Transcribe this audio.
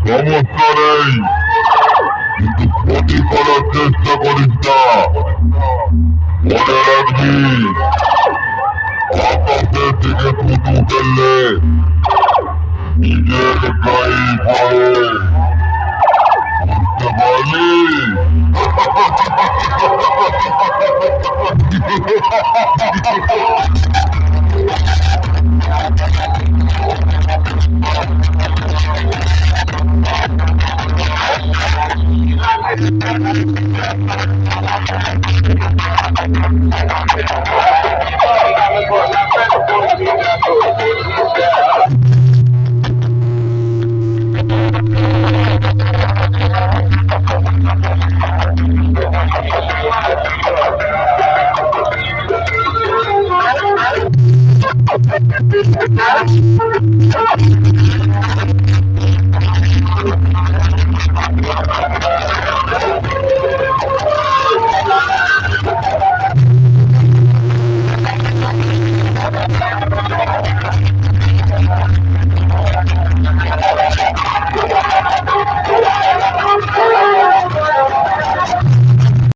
সমস্যা নেই, কিন্তু ক্ষতি করার চেষ্টা করিস না। মনে রাখবি, আকাশের দিকে থুতু ফেললে নিজের গায়ে পড়ে। বুঝতে পারলি?